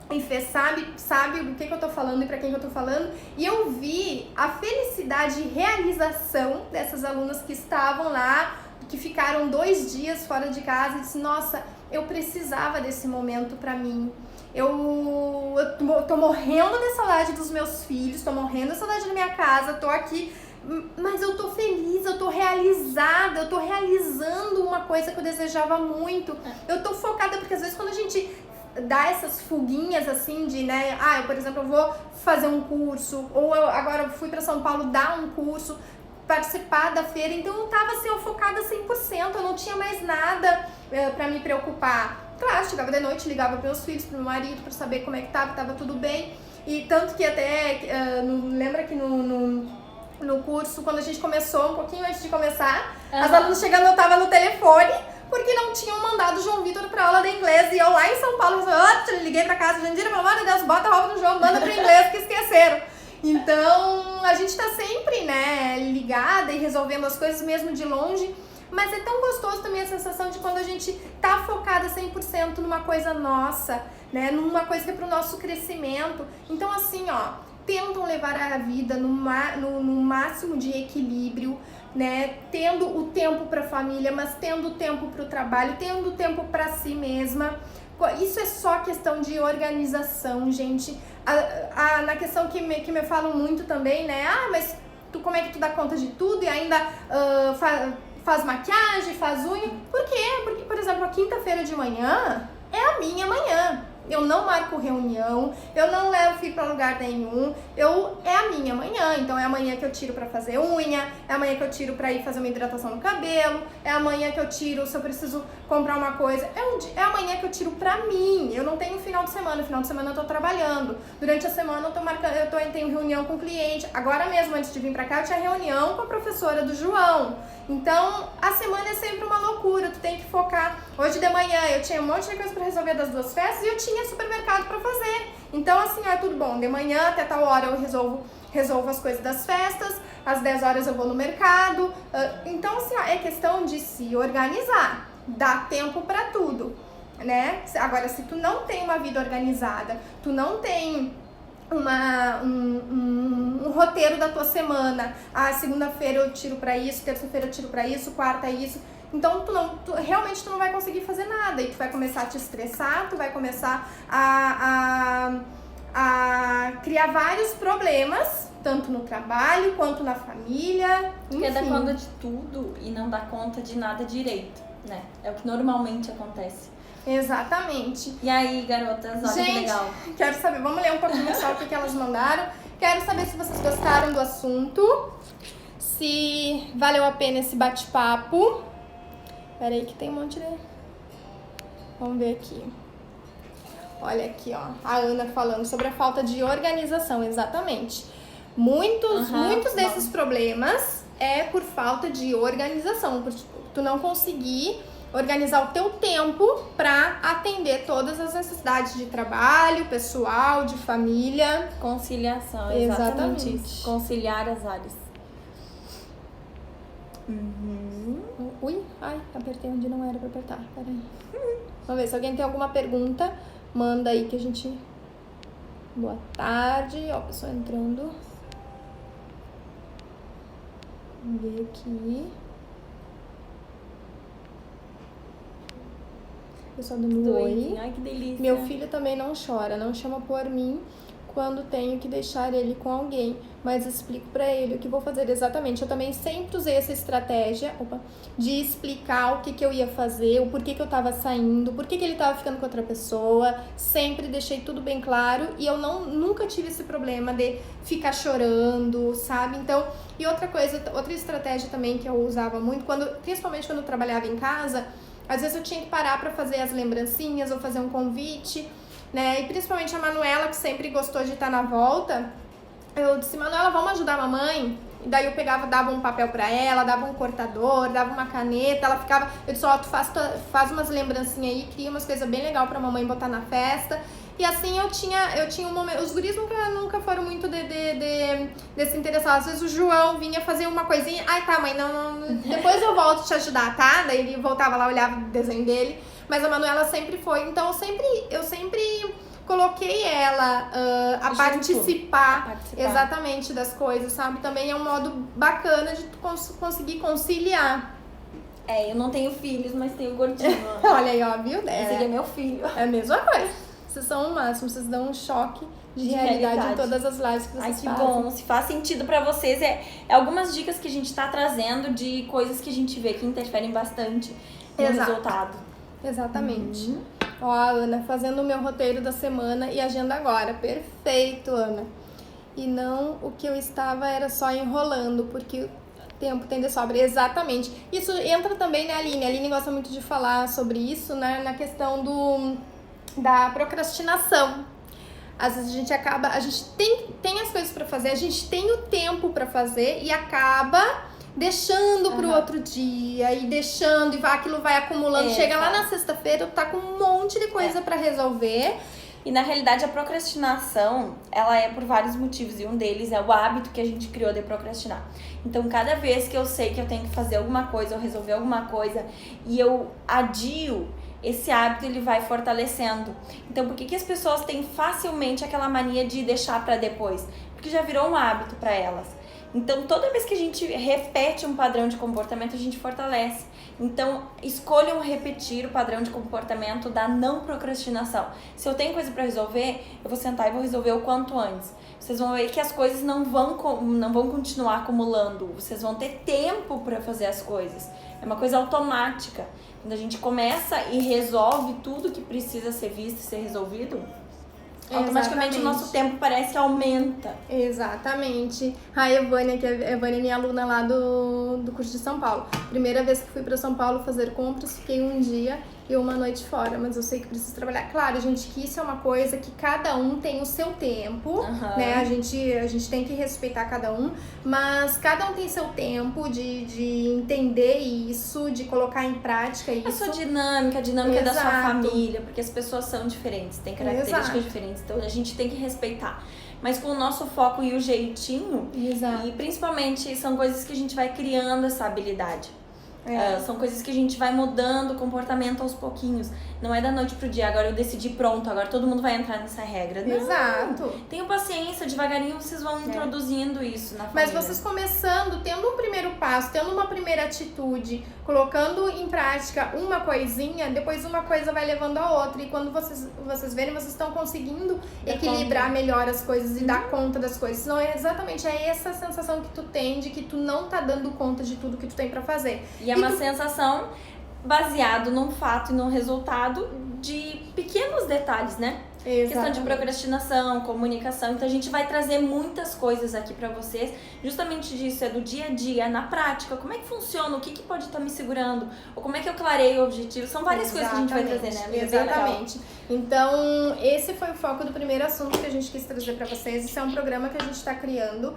e fez, sabe do que eu tô falando e pra quem que eu tô falando, e eu vi a felicidade e realização dessas alunas que estavam lá, que ficaram 2 dias fora de casa e disse, nossa, eu precisava desse momento pra mim. Eu tô morrendo de saudade dos meus filhos, tô morrendo de saudade da minha casa, tô aqui, mas eu tô feliz, eu tô realizada, eu tô realizando uma coisa que eu desejava muito. Eu tô focada, porque às vezes quando a gente dá essas fuguinhas assim de, né, eu, por exemplo, eu vou fazer um curso, ou eu agora fui pra São Paulo dar um curso, participar da feira, então eu tava assim, eu focada 100%, eu não tinha mais nada pra me preocupar. Claro, chegava de noite, ligava para meus filhos, pro meu marido, pra saber como é que tava tudo bem. E tanto que até, lembra que no curso, quando a gente começou, um pouquinho antes de começar, as alunas chegando, eu tava no telefone, porque não tinham mandado o João Vitor pra aula de inglês. E eu lá em São Paulo, liguei pra casa, Jandira, pelo amor de Deus, bota a roupa do João, manda pro inglês, que esqueceram. Então, a gente tá sempre, né, ligada e resolvendo as coisas mesmo de longe. Mas é tão gostoso também a sensação de quando a gente tá focada 100% numa coisa nossa, né? Numa coisa que é pro nosso crescimento. Então, assim, tentam levar a vida no máximo de equilíbrio, né? Tendo o tempo pra família, mas tendo tempo pro trabalho, tendo tempo pra si mesma. Isso é só questão de organização, gente. Na questão que me falam muito também, né? Mas como é que tu dá conta de tudo e ainda faz maquiagem, faz unha? Por quê? Porque, por exemplo, a quinta-feira de manhã é a minha manhã. Eu não marco reunião, eu não levo filho pra lugar nenhum, é a minha manhã. Então é a manhã que eu tiro pra fazer unha, é a manhã que eu tiro pra ir fazer uma hidratação no cabelo, é a manhã que eu tiro se eu preciso comprar uma coisa, é a manhã que eu tiro pra mim. Eu não tenho final de semana eu tô trabalhando. Durante a semana eu tenho reunião com o cliente. Agora mesmo, antes de vir pra cá, eu tinha reunião com a professora do João. Então, a semana é sempre uma loucura, tu tem que focar. Hoje de manhã eu tinha um monte de coisa pra resolver das 2 festas e eu tinha supermercado pra fazer. Então, assim, é tudo bom. De manhã até tal hora eu resolvo as coisas das festas, às 10 horas eu vou no mercado. Então, assim, é questão de se organizar, dar tempo pra tudo, né? Agora, se tu não tem uma vida organizada, tu não tem um roteiro da tua semana, segunda-feira eu tiro pra isso, terça-feira eu tiro pra isso, quarta é isso, então realmente tu não vai conseguir fazer nada e tu vai começar a te estressar, tu vai começar a criar vários problemas, tanto no trabalho quanto na família, enfim. Quer dar conta de tudo e não dar conta de nada direito, né? É o que normalmente acontece. Exatamente. E aí, garotas, olha que legal. Quero saber, vamos ler um pouquinho só o que elas mandaram. Quero saber se vocês gostaram do assunto, se valeu a pena esse bate-papo. Pera aí que tem um monte de... Vamos ver aqui. Olha aqui, ó, a Ana falando sobre a falta de organização, exatamente. Muitos desses problemas é por falta de organização, por tu não conseguir organizar o teu tempo para atender todas as necessidades de trabalho, pessoal, de família. Conciliação, exatamente isso. Conciliar as áreas. Ui, ai, apertei onde não era para apertar, peraí. Vamos ver, se alguém tem alguma pergunta, manda aí que a gente... Boa tarde, ó, a pessoa entrando. Vamos ver aqui. Pessoal dando oi. Ai, que delícia. Meu filho também não chora, não chama por mim quando tenho que deixar ele com alguém, mas explico pra ele o que vou fazer exatamente. Eu também sempre usei essa estratégia de explicar o que eu ia fazer, o porquê que eu tava saindo, por que ele tava ficando com outra pessoa. Sempre deixei tudo bem claro e eu nunca tive esse problema de ficar chorando, sabe? Então, e outra coisa, outra estratégia também que eu usava muito, principalmente quando eu trabalhava em casa. Às vezes eu tinha que parar pra fazer as lembrancinhas ou fazer um convite, né? E principalmente a Manuela, que sempre gostou de estar na volta, eu disse, Manuela, vamos ajudar a mamãe? E daí eu dava um papel pra ela, dava um cortador, dava uma caneta, ela ficava... Eu disse, ó, tu faz umas lembrancinhas aí, cria umas coisas bem legais pra mamãe botar na festa. E assim eu tinha um momento... Os guris nunca foram muito de se interessar. Às vezes o João vinha fazer uma coisinha. Ai, tá, mãe, não. Depois eu volto te ajudar, tá? Daí ele voltava lá, olhava o desenho dele. Mas a Manuela sempre foi. Então eu sempre coloquei ela a participar exatamente das coisas, sabe? Também é um modo bacana de tu conseguir conciliar. Eu não tenho filhos, mas tenho gordinho. Olha aí, ó, viu? Esse aqui é meu filho. É a mesma coisa. Vocês são o máximo, vocês dão um choque de realidade em todas as lives que vocês fazem. Ai, que bom, se faz sentido pra vocês. É algumas dicas que a gente tá trazendo de coisas que a gente vê que interferem bastante no resultado. Exatamente. Ó, a Ana, fazendo o meu roteiro da semana e agenda agora. Perfeito, Ana. E não o que eu estava era só enrolando, porque o tempo tem de sobra. Exatamente. Isso entra também, né, Aline? A Aline gosta muito de falar sobre isso, né, na questão da procrastinação. Às vezes a gente tem as coisas pra fazer, a gente tem o tempo pra fazer e acaba deixando pro outro dia e deixando e aquilo vai acumulando. Chega lá na sexta-feira, tu tá com um monte de coisa pra resolver. E na realidade a procrastinação, ela é por vários motivos e um deles é o hábito que a gente criou de procrastinar. Então cada vez que eu sei que eu tenho que fazer alguma coisa ou resolver alguma coisa e eu adio, esse hábito ele vai fortalecendo. Então por que as pessoas têm facilmente aquela mania de deixar para depois? Porque já virou um hábito para elas. Então, toda vez que a gente repete um padrão de comportamento, a gente fortalece. Então, escolham repetir o padrão de comportamento da não procrastinação. Se eu tenho coisa para resolver, eu vou sentar e vou resolver o quanto antes. Vocês vão ver que as coisas não vão continuar acumulando. Vocês vão ter tempo para fazer as coisas. É uma coisa automática. Quando a gente começa e resolve tudo que precisa ser visto e ser resolvido, automaticamente o nosso tempo parece que aumenta. Exatamente. A Evânia, que a Evânia é minha aluna lá do curso de São Paulo. Primeira vez que fui para São Paulo fazer compras, fiquei um dia e uma noite fora, mas eu sei que preciso trabalhar. Claro, gente, que isso é uma coisa que cada um tem o seu tempo, né? A gente tem que respeitar cada um, mas cada um tem seu tempo de entender isso, de colocar em prática isso. A sua dinâmica, a dinâmica da sua família, porque as pessoas são diferentes, têm características diferentes, então a gente tem que respeitar. Mas com o nosso foco e o jeitinho, e principalmente são coisas que a gente vai criando essa habilidade. São coisas que a gente vai mudando o comportamento aos pouquinhos. Não é da noite pro dia, agora eu decidi, pronto, agora todo mundo vai entrar nessa regra. Não. Exato. Tenham paciência, devagarinho vocês vão introduzindo isso na família. Mas vocês começando, tendo um primeiro passo, tendo uma primeira atitude, colocando em prática uma coisinha, depois uma coisa vai levando a outra. E quando vocês verem, vocês estão conseguindo equilibrar melhor as coisas e dar conta das coisas. Não é exatamente essa sensação que tu tem de que tu não tá dando conta de tudo que tu tem pra fazer. E é uma sensação baseado num fato e num resultado de pequenos detalhes, né? Exatamente. Questão de procrastinação, comunicação. Então a gente vai trazer muitas coisas aqui pra vocês, justamente disso, é do dia a dia, na prática. Como é que funciona? O que pode estar me segurando? Ou como é que eu clareio o objetivo? São várias coisas que a gente vai trazer, né? Exatamente. Então, esse foi o foco do primeiro assunto que a gente quis trazer pra vocês. Esse é um programa que a gente tá criando.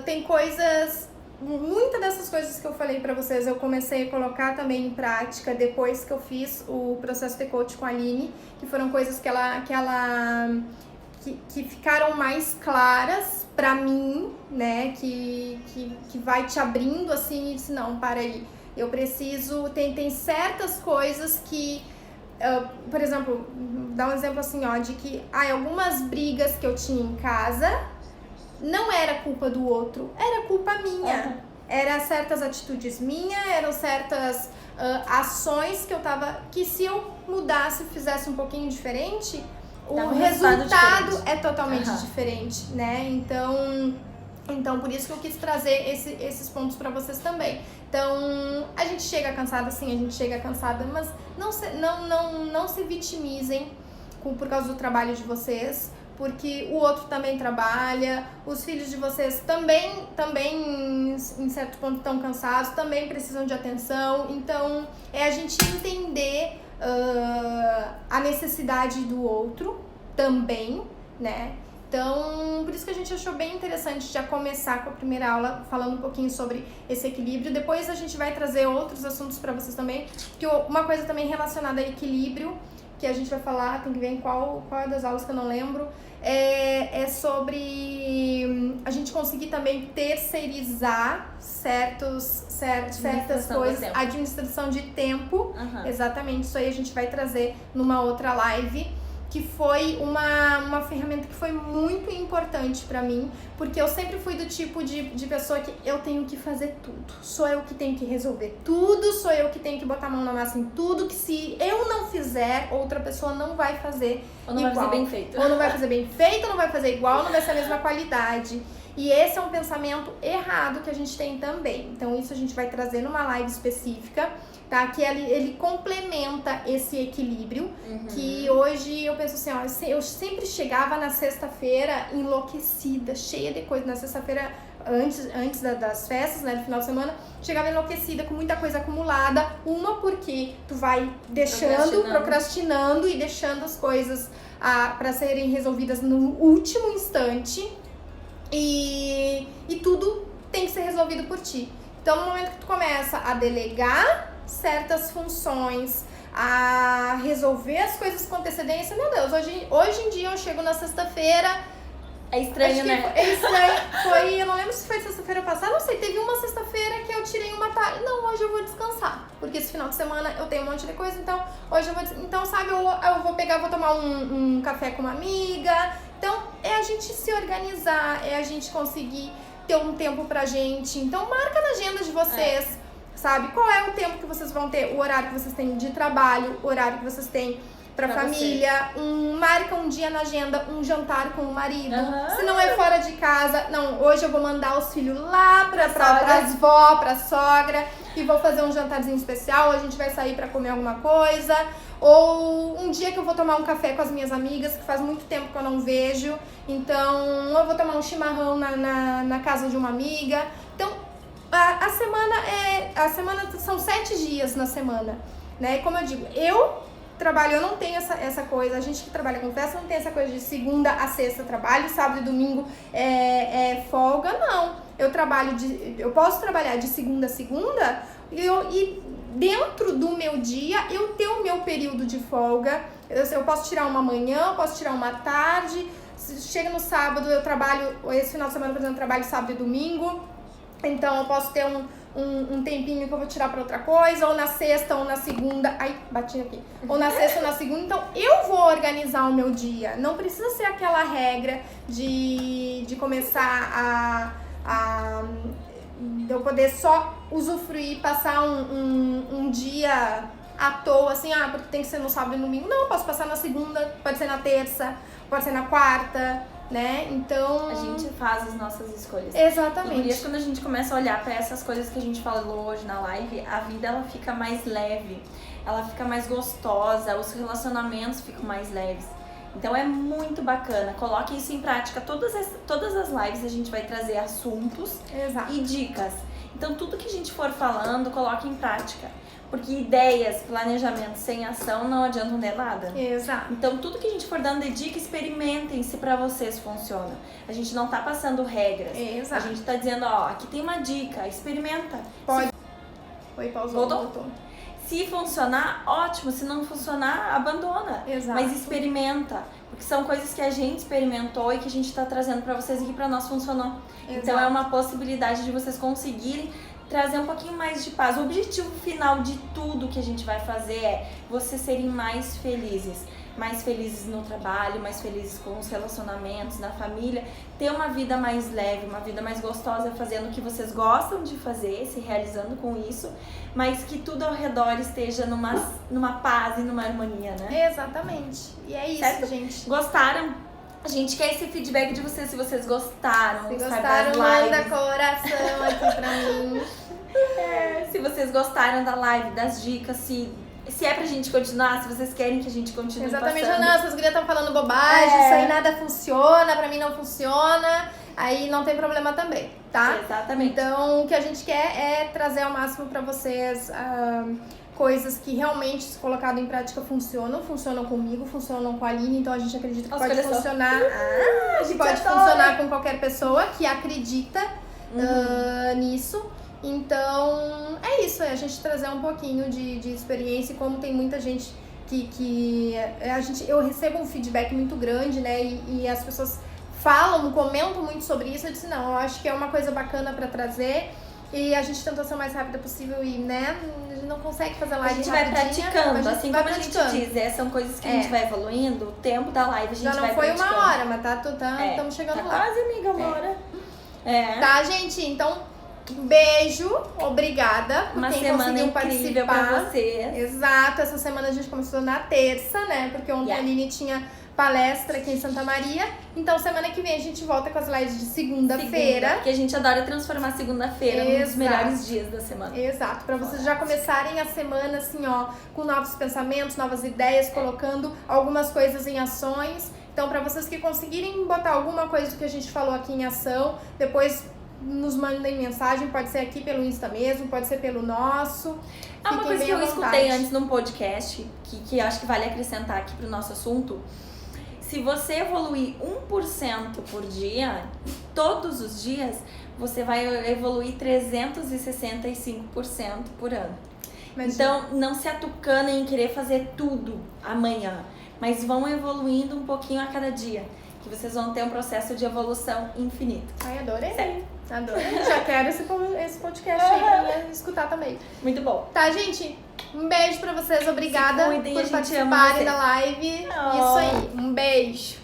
Tem coisas... Muitas dessas coisas que eu falei pra vocês eu comecei a colocar também em prática depois que eu fiz o processo de coach com a Aline, que foram coisas que ficaram mais claras pra mim, né, que vai te abrindo assim e disse, não, para aí, eu preciso, tem certas coisas que, por exemplo, dá um exemplo assim, ó, de que algumas brigas que eu tinha em casa não era culpa do outro, era culpa minha. Era certas atitudes minhas, eram certas ações que eu tava... Que se eu mudasse, fizesse um pouquinho diferente, o resultado é totalmente diferente, né? Então, por isso que eu quis trazer esses pontos pra vocês também. Então, a gente chega cansada, sim, a gente chega cansada, mas não se vitimizem por causa do trabalho de vocês, porque o outro também trabalha, os filhos de vocês também em certo ponto estão cansados, também precisam de atenção. Então, é a gente entender a necessidade do outro também, né? Então, por isso que a gente achou bem interessante já começar com a primeira aula falando um pouquinho sobre esse equilíbrio. Depois a gente vai trazer outros assuntos para vocês também, porque uma coisa também relacionada a equilíbrio, que a gente vai falar, tem que ver em qual é das aulas que eu não lembro, é sobre a gente conseguir também terceirizar certas coisas, administração de tempo. Exatamente, isso aí a gente vai trazer numa outra live, que foi uma ferramenta que foi muito importante pra mim, porque eu sempre fui do tipo de pessoa que eu tenho que fazer tudo, sou eu que tenho que resolver tudo, sou eu que tenho que botar a mão na massa em tudo, que se eu não fizer, outra pessoa não vai fazer ou não igual. Vai fazer bem feito. Ou não vai fazer bem feito, ou não vai fazer igual, não vai ser a mesma qualidade. E esse é um pensamento errado que a gente tem também. Então isso a gente vai trazer numa live específica, tá? Que ele complementa esse equilíbrio, que hoje eu penso assim, ó, eu sempre chegava na sexta-feira enlouquecida, cheia de coisa. Na sexta-feira, antes das festas, né, no final de semana, chegava enlouquecida, com muita coisa acumulada. Uma porque tu vai procrastinando e deixando as coisas para serem resolvidas no último instante. E tudo tem que ser resolvido por ti. Então, no momento que tu começa a delegar certas funções, a resolver as coisas com antecedência, meu Deus, hoje em dia eu chego na sexta-feira. É estranho, né? É estranho. Eu não lembro se foi sexta-feira passada, não sei. Teve uma sexta-feira que eu tirei uma tarde. Não, hoje eu vou descansar. Porque esse final de semana eu tenho um monte de coisa, então hoje eu vou. Então, sabe, eu vou pegar, vou tomar um café com uma amiga. Então, é a gente se organizar, é a gente conseguir ter um tempo pra gente. Então marca na agenda de vocês, sabe? Qual é o tempo que vocês vão ter, o horário que vocês têm de trabalho, o horário que vocês têm pra família, marca um dia na agenda, um jantar com o marido. Se não é fora de casa, não, hoje eu vou mandar os filhos lá pras vó, pra sogra, e vou fazer um jantarzinho especial, a gente vai sair pra comer alguma coisa. Ou um dia que eu vou tomar um café com as minhas amigas, que faz muito tempo que eu não vejo. Então, eu vou tomar um chimarrão na casa de uma amiga. Então, a semana são 7 dias na semana, né? Como eu digo, eu não tenho essa coisa, a gente que trabalha com festa não tem essa coisa de segunda a sexta trabalho, sábado e domingo é folga, não. Eu posso trabalhar de segunda a segunda e dentro do meu dia eu tenho o meu período de folga. Eu posso tirar uma manhã, eu posso tirar uma tarde. Chega no sábado, eu trabalho, esse final de semana, por exemplo, eu trabalho sábado e domingo. Então eu posso ter um tempinho que eu vou tirar pra outra coisa, ou na sexta ou na segunda. Ai, bati aqui. Ou na sexta ou na segunda. Então eu vou organizar o meu dia. Não precisa ser aquela regra de começar eu poder só usufruir, passar um dia à toa, assim, porque tem que ser no sábado e no domingo. Não, eu posso passar na segunda, pode ser na terça, pode ser na quarta, né? Então... a gente faz as nossas escolhas. Exatamente. E por isso, quando a gente começa a olhar pra essas coisas que a gente falou hoje na live, a vida, ela fica mais leve, ela fica mais gostosa, os relacionamentos ficam mais leves. Então é muito bacana, coloque isso em prática. Todas as lives a gente vai trazer assuntos e dicas. Então tudo que a gente for falando, coloque em prática. Porque ideias, planejamento sem ação não adiantam de nada. Exato. Então tudo que a gente for dando de dica, experimentem se pra vocês funciona. A gente não tá passando regras. Exato. A gente tá dizendo, aqui tem uma dica, experimenta. Pode. Oi, pausou. Voltou. Se funcionar, ótimo. Se não funcionar, abandona. Exato. Mas experimenta. Porque são coisas que a gente experimentou e que a gente tá trazendo pra vocês e que pra nós funcionou. Exato. Então é uma possibilidade de vocês conseguirem trazer um pouquinho mais de paz. O objetivo final de tudo que a gente vai fazer é vocês serem mais felizes no trabalho, mais felizes com os relacionamentos, na família, ter uma vida mais leve, uma vida mais gostosa, fazendo o que vocês gostam de fazer, se realizando com isso, mas que tudo ao redor esteja numa paz e numa harmonia, né? Exatamente. E é isso, certo? gente. Gostaram? A gente quer esse feedback de vocês, se vocês gostaram. Se gostaram, manda coração aqui pra mim. Se vocês gostaram da live, das dicas, se é pra gente continuar, se vocês querem que a gente continue Exatamente, passando. não, essas gurias estão falando bobagem, isso aí nada funciona, pra mim não funciona, aí não tem problema também, tá? Exatamente. Então, o que a gente quer é trazer ao máximo pra vocês coisas que realmente, se colocado em prática, funcionam comigo, funcionam com a Aline, então a gente acredita que pode funcionar. A gente pode funcionar com qualquer pessoa que acredita nisso. Então, é isso, é a gente trazer um pouquinho de experiência, e como tem muita gente eu recebo um feedback muito grande, né, e as pessoas comentam muito sobre isso, eu disse, não, eu acho que é uma coisa bacana pra trazer, e a gente tentou ser o mais rápida possível e, né, a gente não consegue fazer live rapidinha. A gente vai praticando, assim como a gente diz, são coisas que a gente vai evoluindo, o tempo da live a gente vai praticando. Já não foi uma hora, mas estamos chegando lá. Quase, amiga, uma hora. Tá, gente? Então... um beijo, obrigada por uma quem semana conseguiu incrível participar. Pra você. Exato, essa semana a gente começou na terça, né? Porque ontem a Aline tinha palestra aqui em Santa Maria. Então semana que vem a gente volta com as lives de segunda-feira. Porque a gente adora transformar segunda-feira nos melhores dias da semana. Exato, pra vocês já começarem a semana assim, com novos pensamentos, novas ideias, colocando algumas coisas em ações. Então pra vocês que conseguirem botar alguma coisa do que a gente falou aqui em ação, depois nos mandem mensagem, pode ser aqui pelo Insta mesmo, pode ser pelo nosso. Uma coisa que eu escutei antes num podcast, que acho que vale acrescentar aqui pro nosso assunto. Se você evoluir 1% por dia, todos os dias, você vai evoluir 365% por ano. Imagina. Então, não se atucanem em querer fazer tudo amanhã, mas vão evoluindo um pouquinho a cada dia, que vocês vão ter um processo de evolução infinito. Ai, adorei. Certo? Adorei. Já quero esse podcast aí pra mim escutar também. Muito bom. Tá, gente? Um beijo pra vocês. Obrigada por participarem da live. Isso aí. Um beijo.